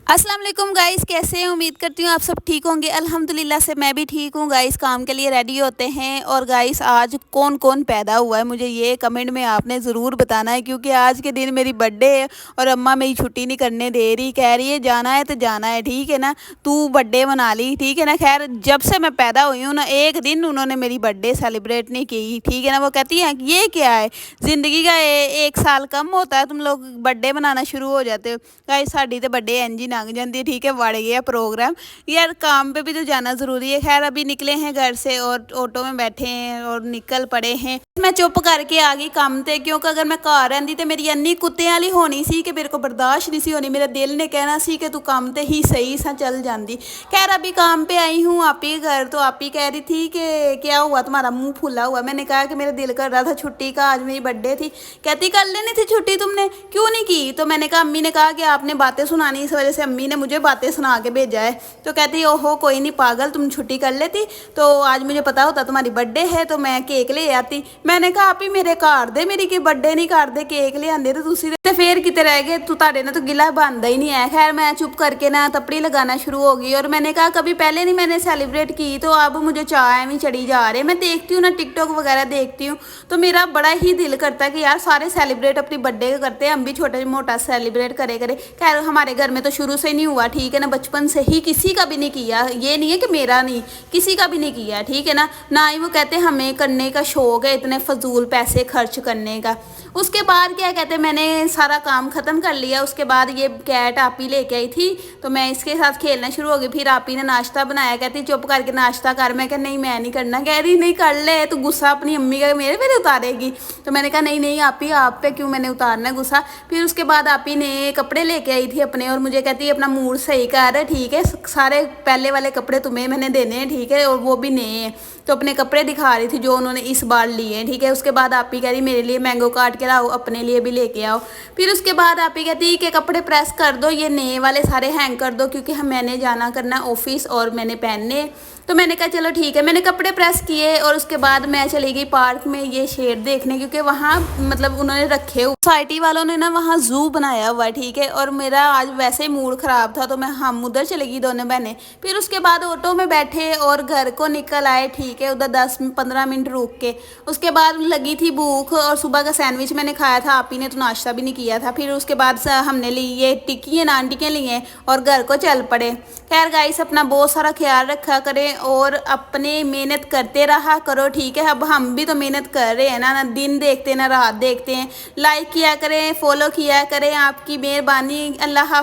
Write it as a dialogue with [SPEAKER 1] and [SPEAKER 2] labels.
[SPEAKER 1] अस्सलाम वालेकुम गाइस, कैसे हैं? उम्मीद करती हूँ आप सब ठीक होंगे। अल्हम्दुलिल्लाह से मैं भी ठीक हूँ गाइस। काम के लिए रेडी होते हैं। और गाइस आज कौन कौन पैदा हुआ है मुझे ये कमेंट में आपने ज़रूर बताना है, क्योंकि आज के दिन मेरी बर्थडे है और अम्मा मेरी छुट्टी नहीं करने दे रही। कह रही है जाना है तो जाना है, ठीक है ना, तू बर्थडे मना ली, ठीक है ना। खैर जब से मैं पैदा हुई हूँ ना, एक दिन उन्होंने मेरी बर्थडे सेलिब्रेट नहीं की, ठीक है ना। वो कहती हैं ये क्या है, ज़िंदगी का एक साल कम होता है, तुम लोग बर्थडे मनाना शुरू हो जाते हो। गाइस साड़ी तो बर्थडे इंज लंघ जाती है, ठीक है, बढ़ गया प्रोग्राम। यार काम पे भी तो जाना ज़रूरी है। खैर अभी निकले हैं घर से और ऑटो में बैठे हैं और निकल पड़े हैं। मैं चुप करके आ गई काम ते, क्योंकि अगर मैं घर रही तो मेरी इन्नी कुत्ते वाली होनी सी कि मेरे को बर्दाश्त नहीं सी होनी। मेरे दिल ने कहना सी कि तू काम ते ही सही सा चल जाती। खैर अभी काम पे आई हूँ आप ही घर, तो आप ही कह रही थी कि क्या हुआ तुम्हारा मुंह फूला हुआ। मैंने कहा कि मेरा दिल कर रहा था छुट्टी का, आज मेरी बर्थडे थी। कहती कर लेनी थी छुट्टी, तुमने क्यों नहीं की। तो मैंने कहा अम्मी ने कहा कि आपने बातें सुनानी, इस वजह से अम्मी ने मुझे बातें सुना के भेजा है। तो कहती ओहो कोई नहीं पागल, तुम छुट्टी कर लेती तो आज मुझे पता होता तुम्हारी बर्थडे है तो मैं केक ले आती। मैंने कहा आप ही मेरे घर दे, मेरी की बर्थडे नहीं कर दे, केक ले आंदे तो तुसी ते फिर किते रह गए, तू ताड़े ना तो गिला बनता ही नहीं है। खैर मैं चुप करके ना तपड़ी लगाना शुरू हो गई और मैंने कहा कभी पहले नहीं मैंने सेलिब्रेट की, तो अब मुझे चाय में चढ़ी जा रहे। मैं देखती हूँ ना टिकटॉक वगैरह देखती हूँ तो मेरा बड़ा ही दिल करता है कि यार सारे सेलिब्रेट अपनी बर्थडे करते हैं, हम भी छोटा मोटा सेलिब्रेट करे करे। खैर हमारे घर में तो शुरू से नहीं हुआ, ठीक है ना, बचपन से ही किसी का भी नहीं किया। ये नहीं है कि मेरा नहीं, किसी का भी नहीं किया, ठीक है ना। ना ही वो कहते हमें करने का शौक है इतने फजूल पैसे खर्च करने का। उसके बाद क्या कहते मैंने सारा काम ख़त्म कर लिया। उसके बाद ये कैट आप ही लेके आई थी तो मैं इसके साथ खेलना शुरू हो गई। फिर आप ही ने नाश्ता बनाया, कहती चुप करके नाश्ता कर। मैं कहा नहीं मैं नहीं करना। कह रही नहीं कर ले, तो गुस्सा अपनी अम्मी का मेरे पे उतारेगी। तो मैंने कहा नहीं नहीं आप ही, आप पे क्यों मैंने उतारना है गुस्सा। फिर उसके बाद आप ही ने कपड़े लेके आई थी अपने और मुझे कहती अपना मूड सही कर, ठीक है, सारे पहले वाले कपड़े तुम्हें मैंने देने हैं, ठीक है, और वो भी नए हैं। तो अपने कपड़े दिखा रही थी जो उन्होंने इस बार लिए हैं, ठीक है। उसके बाद आप ही कह रही मेरे लिए मैंगो काट के लाओ, अपने लिए भी लेके आओ। फिर उसके बाद आप ही कहती कि कपड़े प्रेस कर दो, ये नए वाले सारे हैंग कर दो, क्योंकि मैंने जाना करना ऑफिस और मैंने पहनने। तो मैंने कहा चलो ठीक है, मैंने कपड़े प्रेस किए और उसके बाद मैं चली गई पार्क में ये शेर देखने, क्योंकि वहाँ मतलब उन्होंने रखे सोसाइटी वालों ने ना वहाँ जू बनाया हुआ, ठीक है। और मेरा आज वैसे ही मूड ख़राब था तो हम उधर चली गई दोनों बहनें। फिर उसके बाद ऑटो में बैठे और घर को निकल आए, ठीक है, उधर 10-15 मिनट रुक के। उसके बाद लगी थी भूख और सुबह का सैंडविच मैंने खाया था, आप ही ने तो नाश्ता भी नहीं किया था। फिर उसके बाद हमने ली ये टिक्की नान टिक्कियाँ ली हैं और घर को चल पड़े। खैर गाइस अपना बहुत सारा ख्याल रखा करें और अपने मेहनत करते रहा करो, ठीक है। अब हम भी तो मेहनत कर रहे हैं ना दिन देखते ना रात देखते हैं। लाइक किया करें, फॉलो किया करें, आपकी मेहरबानी। अल्लाह हाफ़िज़।